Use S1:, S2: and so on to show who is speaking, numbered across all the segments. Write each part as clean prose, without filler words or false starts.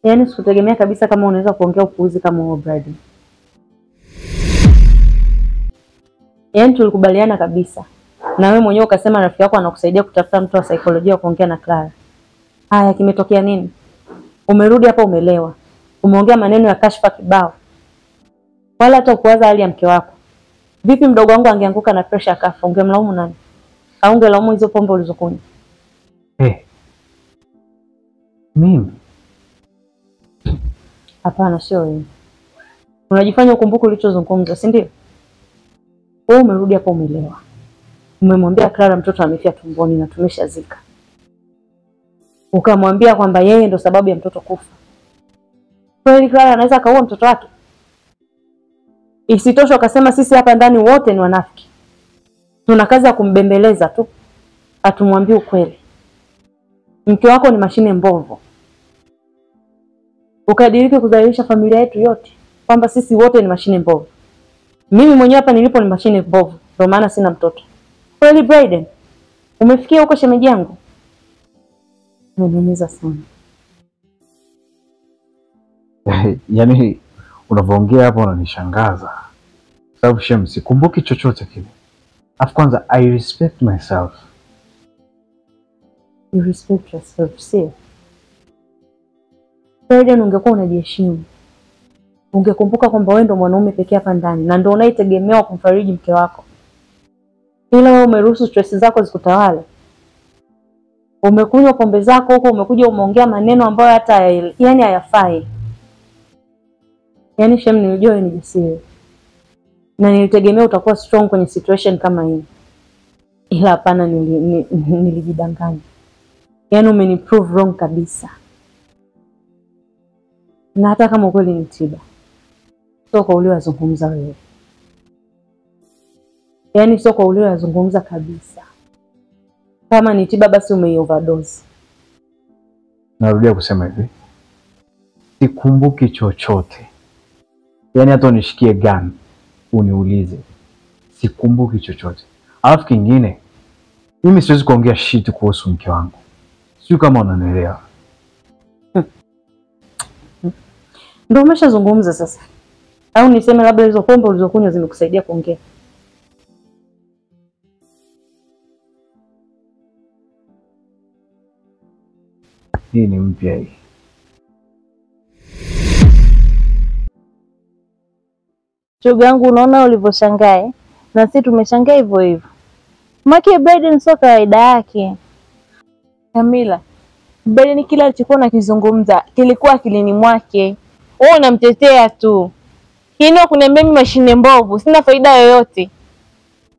S1: Yaani sikutegemea kabisa kama unaweza kuongea upuuzi kama huo Brady. Yaani tulikubaliana kabisa. Na wewe mwenyewe ukasema rafiki yako anakusaidia kutafuta mtu wa saikolojia kuongea na Clara. Haya, kimetokea nini? Umerudi hapa umelewa. Umeongea maneno ya kashfa kibao. Wala hata kuwaza hali ya mke wako. Vipi mdogo wangu angeanguka na pressure akafa, ungemlaumu nani? Au ungelaumu hizo pombe ulizokunywa?
S2: Mimi?
S1: Hapana, sio wewe. Unajifanya ukumbuke ulichozungumza, si ndio? Wewe umerudi hapa umelewa. Umemwambia Clara mtoto amefia tumboni na tumeshazika. Ukamwambia kwamba yeye ndo sababu ya mtoto kufa. Kweli Clara anaweza kaua mtoto wake? Isitoshe ukasema sisi hapa ndani wote ni wanafiki. Tuna kazi ya kumbembeleza tu. Atumwambie ukweli. Mke wako ni mashine mbovu. Ukadiriki kudhalilisha familia yetu yote kwamba sisi wote ni mashine mbovu. Mimi mwenyewe hapa nilipo ni mashine mbovu, ndio maana sina mtoto. Kweli Brayden? Umefikia huko shemeji yangu? Unaniumiza sana.
S2: Yaani unavyoongea hapo unanishangaza. Sababu shem sikumbuki chochote kile. Afu kwanza I respect myself.
S1: You respect yourself, see? Brayden, ungekuwa unajiheshimu. Ungekumbuka kwamba wewe ndo mwanaume pekee hapa ndani na ndo unaitegemewa kumfariji mke wako. Ila wewe umeruhusu stress zako zikutawale. Umekunywa pombe zako huko, umekuja umeongea maneno ambayo hata yani hayafai. Yaani shem, nilijua wewe ni jasiri. Na nilitegemea utakuwa strong kwenye situation kama hii. Ila hapana, nilijidanganya. Yaani umeniprove wrong kabisa. Na hata kama ukweli ni tiba. Sio kwa uliozungumza wewe. Yaani sio kwa uliozungumza kabisa. Kama ni tiba basi umeoverdose.
S2: Narudia kusema hivi. Sikumbuki chochote. Yaani hata unishikie gun uniulize. Sikumbuki chochote. Alafu kingine, mimi siwezi kuongea shit kuhusu mke wangu. Sio kama unanielewa.
S1: Ndio umeshazungumza sasa. Au niseme labda hizo pombe ulizokunywa zimekusaidia kuongea?
S2: Hii ni mpya hii.
S3: Shoga yangu, unaona ulivyoshangaa? Na sisi tumeshangaa hivyo hivyo. Maki Brayden sio kawaida yake. Kamila, Brayden kila alichokuwa anakizungumza kilikuwa akilini mwake. Wewe unamtetea tu. Hino kuniambia mimi mashine mbovu, sina faida yoyote.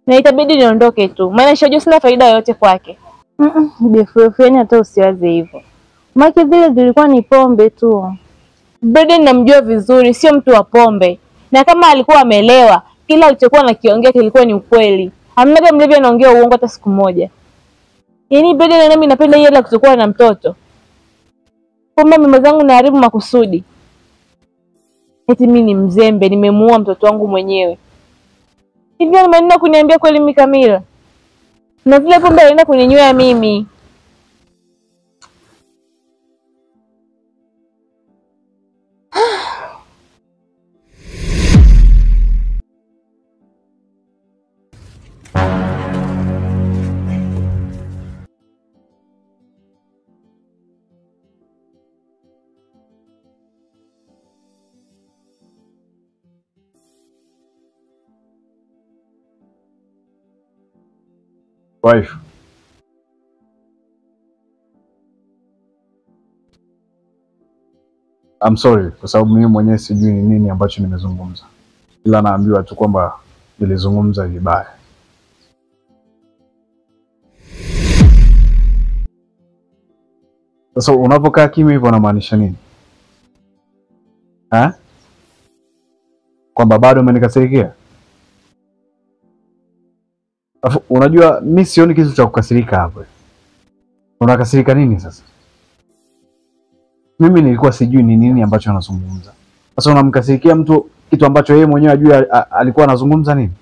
S3: Na itabidi niondoke tu. Maana nishajua sina faida yoyote kwake. BFF, yani hata usiwaze hivyo. Maki vile zilikuwa ni pombe tu. Brayden namjua vizuri, sio mtu wa pombe. Na kama alikuwa amelewa, kila alichokuwa anakiongea kilikuwa ni ukweli. Hamna mlevi anaongea uongo hata siku moja. Yaani Brayden na mimi napenda yeye kutokuwa na mtoto. Kumbe mama zangu naharibu makusudi. Eti mimi ni mzembe, nimemuua mtoto wangu mwenyewe. Hivi ni maneno kuniambia kweli mimi Kamila? Na vile pombe alienda kuninywea mimi.
S2: Wife. I'm sorry kwa sababu mimi mwenyewe sijui ni nini ambacho nimezungumza. Ila naambiwa tu kwamba nilizungumza vibaya. Sasa unapokaa kimya hivyo unamaanisha nini? Kwamba bado umenikasirikia? Unajua mimi sioni kitu cha kukasirika hapo. Unakasirika nini sasa? Mimi nilikuwa sijui ni nini ambacho anazungumza. Sasa unamkasirikia mtu kitu ambacho yeye mwenyewe ajui alikuwa anazungumza nini?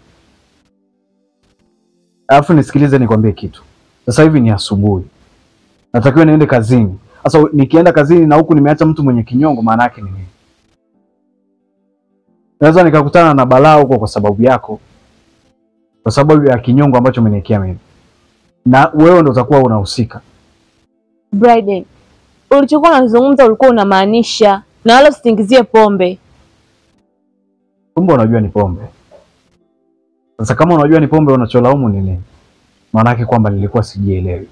S2: Alafu nisikilize nikwambie kitu. Sasa hivi ni asubuhi. Natakiwa niende kazini. Sasa nikienda kazini na huku nimeacha mtu mwenye kinyongo, maana yake ni nini? Naweza nikakutana na balaa huko kwa sababu yako, kwa sababu ya kinyongo ambacho umeniwekea mimi, na wewe ndo utakuwa unahusika.
S3: Bryden, ulichokuwa unazungumza ulikuwa unamaanisha, na wala usitingizie pombe.
S2: Kumbe unajua ni pombe. Sasa kama unajua ni pombe, unacholaumu ni nini? Maana yake kwamba nilikuwa sijielewi.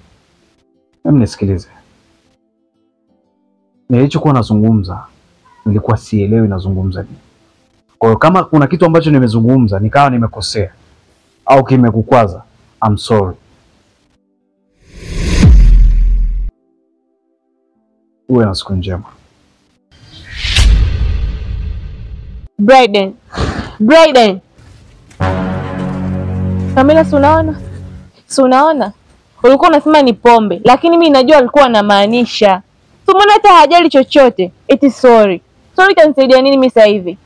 S2: Hebu nisikilize. Nilichokuwa nazungumza nilikuwa sielewi nazungumza nini. Kwa hiyo kama kuna kitu ambacho nimezungumza nikawa nimekosea au kimekukwaza, I'm sorry. Uwe na siku njema.
S3: Bryden. Kamila, si unaona? Ulikuwa unasema ni pombe, lakini mimi najua alikuwa anamaanisha. Mbona hata hajali chochote? Eti sorry. Sorry kanisaidia nini mimi sasa hivi?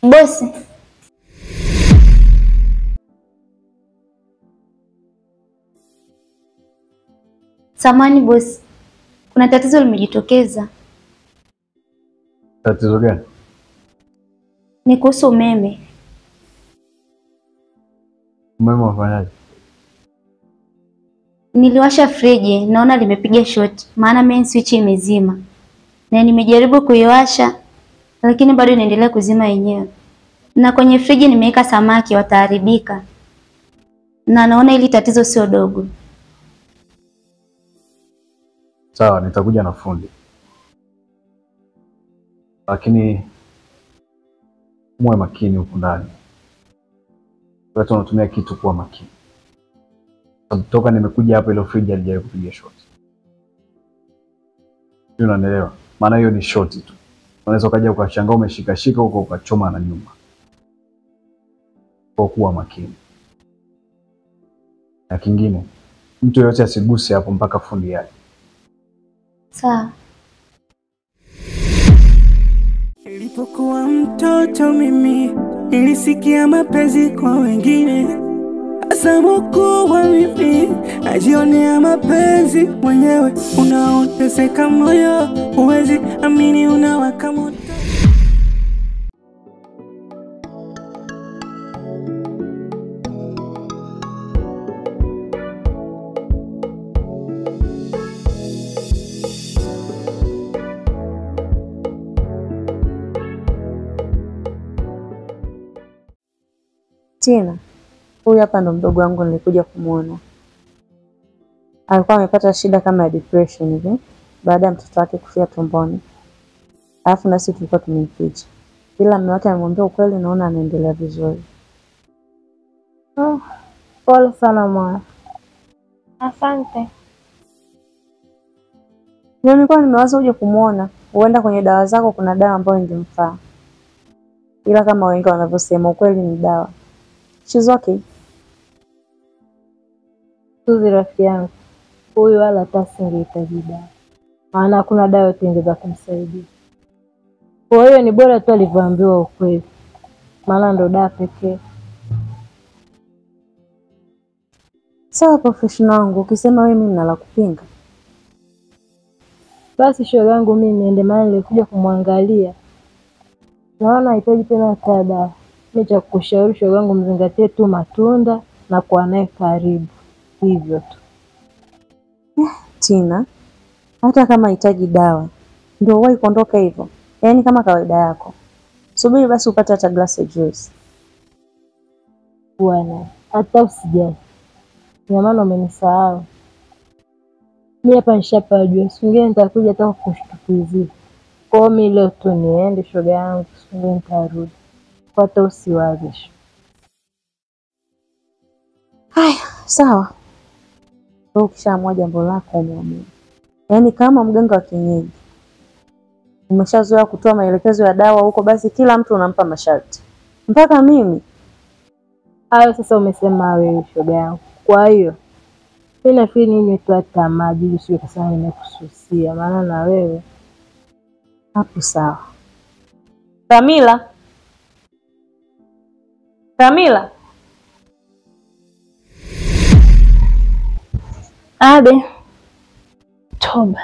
S4: Bosi. Samahani bosi. Kuna tatizo limejitokeza.
S2: Tatizo gani?
S4: Ni kuhusu umeme.
S2: Umeme unafanyaje?
S4: Niliwasha friji, naona limepiga short, maana main switch imezima. Na nimejaribu kuiwasha, lakini bado inaendelea kuzima yenyewe. Na kwenye friji nimeweka samaki wataharibika. Na naona hili tatizo sio dogo.
S2: Sawa, nitakuja na fundi. Lakini muwe makini huko ndani. Watu wanatumia kitu kuwa makini. Toka nimekuja hapa ile friji haijawahi kupiga short. Unanielewa? Maana hiyo ni short tu. Unaweza ukaja ukashangaa umeshika huko ukachoma na nyuma. Kwa kuwa makini. Na kingine, mtu yote asiguse hapo mpaka fundi yake.
S4: Sawa.
S5: Nilipokuwa mtoto mimi nilisikia mapenzi kwa wengine. Asa mkubwa mimi najionea mapenzi mwenyewe. Unaoteseka moyo huwezi amini, unawaka moto.
S1: Tina, huyu hapa ndo mdogo wangu nilikuja kumuona. Alikuwa amepata shida kama ya depression hivi baada ya mtoto wake kufia tumboni. Alafu nasi tulikuwa tumemficha. Ila mume wake amemwambia ukweli, naona anaendelea vizuri.
S3: Pole sana mwana. Asante.
S1: Nilikuwa nimewaza uje kumuona. Huenda kwenye dawa zako kuna dawa ambayo ingemfaa. Ila kama wengi wanavyosema ukweli ni dawa. She's okay.
S3: Suzi rafiki yangu, huyu wala hata singehitaji dawa. Maana hakuna dawa yote ingeweza kumsaidia. Kwa hiyo ni bora tu alivyoambiwa ukweli. Maana ndo dawa pekee.
S1: Sawa professional wangu, ukisema wewe mimi nala kupinga.
S3: Basi shoga yangu mimi niende, maana nilikuja kumwangalia. Naona hitaji tena dawa. Mimi cha kukushauri shoga yangu, mzingatie tu matunda na kuwa naye karibu. Hivyo tu.
S1: Tina, hata kama hitaji dawa ndio uwahi kuondoka hivyo. Yaani kama kawaida yako. Subiri basi upate hata glasi ya juice.
S3: Bwana, hata usijali. Ina maana umenisahau. Mimi hapa nishapa juice. Singine nitakuja hata kukushtukizia. Kwa hiyo mimi leo tu niende shoga yangu, singine nitarudi. Kwa hata usiwaze.
S1: Haya, sawa. Wewe ukishaamua jambo lako umeamua. Yaani kama mganga wa kienyeji. Umeshazoea kutoa maelekezo ya dawa huko, basi kila mtu unampa masharti. Mpaka mimi.
S3: Hayo sasa umesema wewe shoga yangu. Kwa hiyo mimi nafikiri nini tu hata maji usije kusema nimekususia, maana na wewe
S1: hapo sawa. Kamila. Kamila.
S3: Abe. Toba.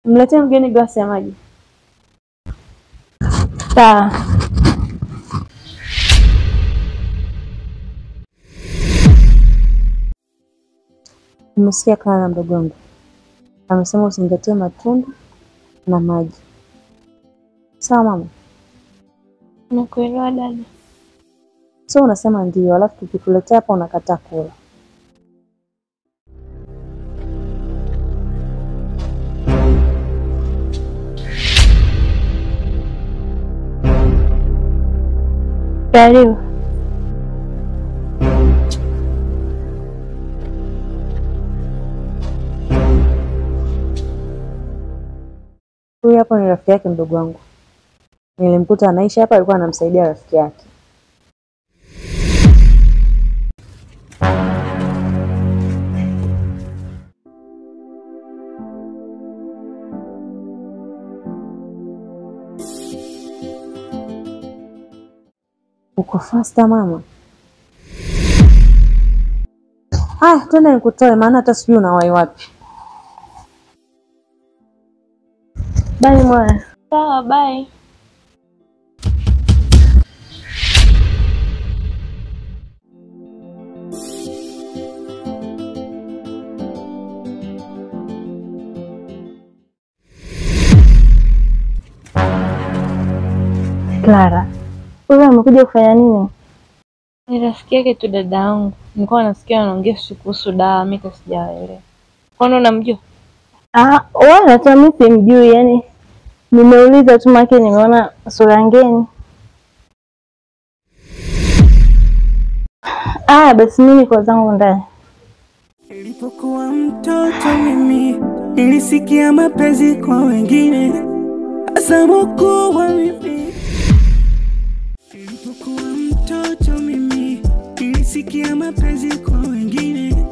S1: Mletee mgeni glasi ya maji.
S3: Sawa.
S1: Nimesikia Clara mdogo wangu amesema usingatie matunda na maji. Sawa mama?
S3: Nakuelewa dada.
S1: So unasema ndio, alafu tukikuletea hapa unakataa kula.
S3: Karibu.
S1: Huyu hapa ni rafiki yake mdogo wangu. Nilimkuta anaishi hapa, alikuwa anamsaidia rafiki yake. Uko fasta mama? Twende nikutoe maana hata sijui unawahi wapi.
S3: Bye mwana. Sawa, bye. Clara, wewe amekuja kufanya nini?
S6: Ni rafiki yake tu dada yangu. Nilikuwa nasikia anaongea kuhusu dawa, mimi sijaelewa. Kwani unamjua?
S3: Wala hata mimi simjui, yani nimeuliza tu maki nimeona sura ngeni. Basi mimi niko zangu ndani.
S5: Nilipokuwa mtoto mimi nilisikia mapenzi kwa wengine, hasa mkubwa mimi. Nilipokuwa mtoto mimi nilisikia mapenzi kwa wengine,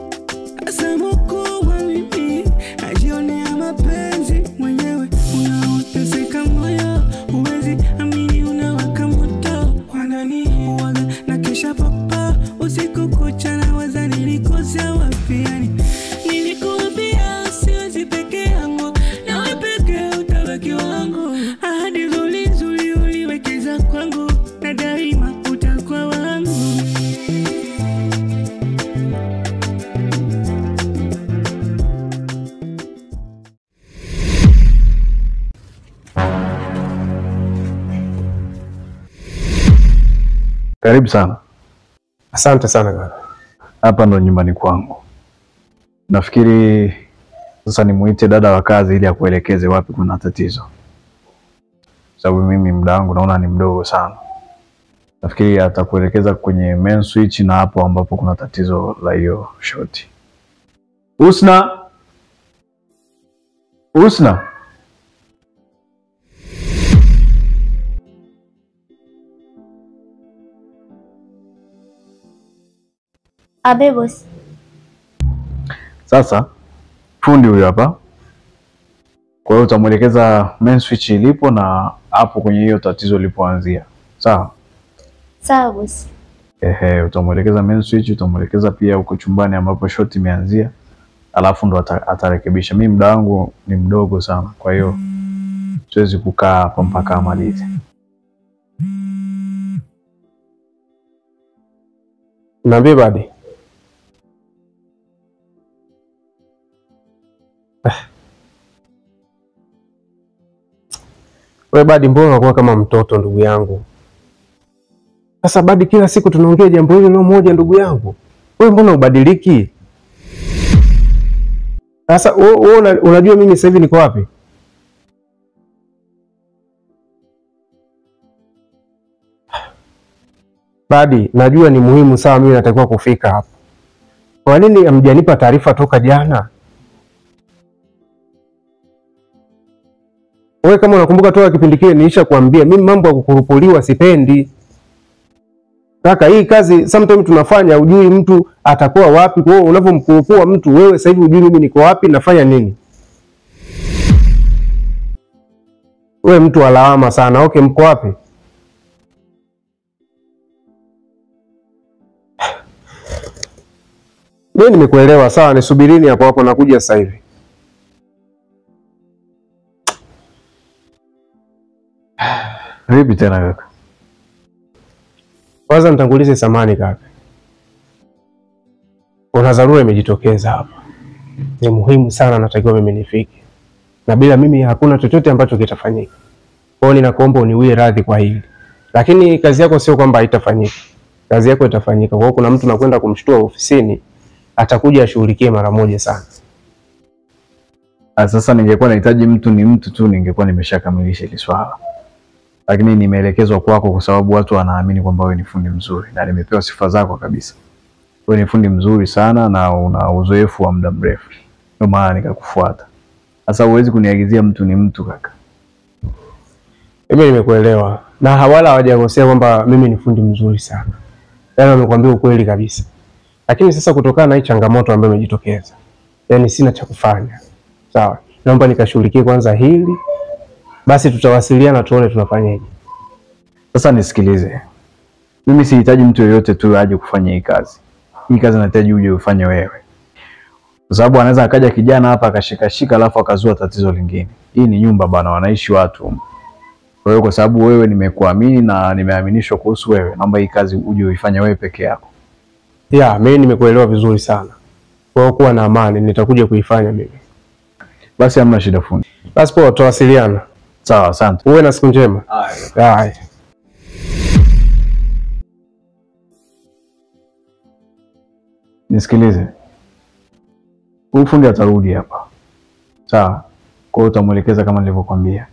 S5: hasa mkubwa mimi. Najionea mapenzi mwenyewe, unaoteseka moyo, huwezi amini unawaka moto. Kwa nani huwaga na kesha papa usiku kucha na waza nilikosea wapi yani. Nilikuambia siwezi peke yangu, nawe peke utabaki wangu. Ahadi nzuri uliwekeza kwangu, na daima utakuwa wangu.
S2: Karibu sana.
S7: Asante sana kaka.
S2: Hapa ndo nyumbani kwangu. Nafikiri sasa nimuite dada wa kazi ili akuelekeze wapi kuna tatizo. Sababu mimi muda wangu naona ni mdogo sana. Nafikiri atakuelekeza kwenye main switch na hapo ambapo kuna tatizo la hiyo shoti. Husna.
S4: Abe boss.
S2: Sasa fundi huyu hapa. Kwa hiyo utamuelekeza main switch ilipo na hapo kwenye hiyo tatizo lilipoanzia. Sawa?
S4: Sawa boss.
S2: Utamuelekeza main switch, utamuelekeza pia huko chumbani ambapo shoti imeanzia. Alafu ndo atarekebisha. Mimi muda wangu ni mdogo sana. Kwa hiyo siwezi kukaa hapa mpaka amalize.
S7: Niambie badi. Wewe badi, mbona unakuwa kama mtoto ndugu yangu? Sasa badi, kila siku tunaongea jambo hilo moja ndugu yangu. Wewe mbona ubadiliki? Sasa wewe unajua mimi sasa hivi niko wapi? Badi, najua ni muhimu sawa, mimi natakiwa kufika hapa. Kwa nini hamjanipa taarifa toka jana? Wewe kama unakumbuka toka kipindi kile nilisha kuambia mimi mambo ya kukurupuliwa sipendi. Kaka, hii kazi sometimes tunafanya ujui mtu atakuwa wapi. Kwa hiyo unavomkuokoa mtu wewe sasa hivi ujui mimi niko wapi nafanya nini. Wewe mtu wa lawama sana. Okay, mko wapi? Mimi nimekuelewa, sawa, nisubirini hapo nakuja sasa hivi.
S2: Vipi tena kaka?
S7: Kwanza nitangulize samani kaka. Kuna dharura imejitokeza hapa. Ni muhimu sana, natakiwa mimi nifike. Na bila mimi hakuna chochote ambacho kitafanyika. Kwa hiyo ninakuomba uniwie radhi kwa hili. Lakini kazi yako sio kwamba haitafanyika. Kazi yako itafanyika. Kwa hiyo kuna mtu nakwenda kumshtua ofisini, atakuja ashughulikie mara moja sana.
S2: Sasa ningekuwa nahitaji mtu tu ningekuwa nimeshakamilisha hili swala. Lakini nimeelekezwa kwako kwa sababu watu wanaamini kwamba wewe ni fundi mzuri na nimepewa sifa zako kabisa. Wewe ni fundi mzuri sana na una uzoefu wa muda mrefu. Ndio maana nikakufuata. Sasa huwezi kuniagizia mtu kaka.
S7: Mimi nimekuelewa. Na hawala hawajakosea kwamba mimi ni fundi mzuri sana. Yaani wamekwambia ukweli kabisa. Lakini sasa kutokana na hii changamoto ambayo imejitokeza, yani sina cha kufanya. Sawa. Naomba nikashughulikie kwanza hili. Basi tutawasiliana tuone tunafanyaje.
S2: Sasa nisikilize. Mimi sihitaji mtu yeyote tu aje kufanya hii kazi. Hii kazi nahitaji uje ufanye wewe. Kwa sababu anaweza akaja kijana hapa akashika alafu akazua tatizo lingine. Hii ni nyumba bana, wanaishi watu. Kwa hiyo kwa sababu wewe nimekuamini na nimeaminishwa kuhusu wewe, naomba hii kazi uje uifanye wewe peke yako.
S7: Ya, mimi nimekuelewa vizuri sana. Kwa hiyo kuwa na amani, nitakuja kuifanya mimi.
S2: Basi hamna shida fundi.
S7: Basi poa, tutawasiliana.
S2: Sawa, asante.
S7: Uwe na siku njema. Haya.
S2: Nisikilize. Huyu fundi atarudi hapa. Sawa. Kwa hiyo utamuelekeza kama nilivyokuambia.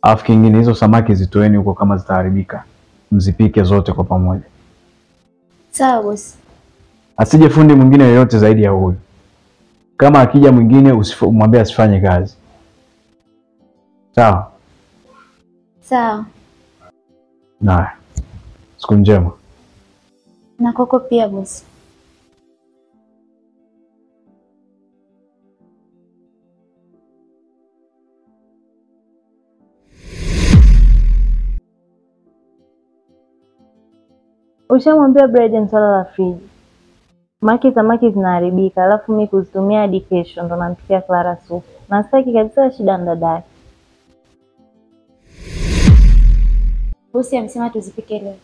S2: Alafu kingine, hizo samaki zitoeni huko kama zitaharibika. Mzipike zote kwa pamoja.
S4: Sawa bosi.
S2: Asije fundi mwingine yoyote zaidi ya huyu. Kama akija mwingine umwambie asifanye kazi. Sawa.
S4: Sawa.
S2: Na siku njema.
S4: Na kwako pia bosi.
S3: Ushamwambia Brayden swala la friji? Samaki zinaharibika, alafu mimi kuzitumia hadi kesho ndo nampikia Clara supu. Na sitaki kabisa shida na dada.
S4: Bosi amesema tuzipike leo.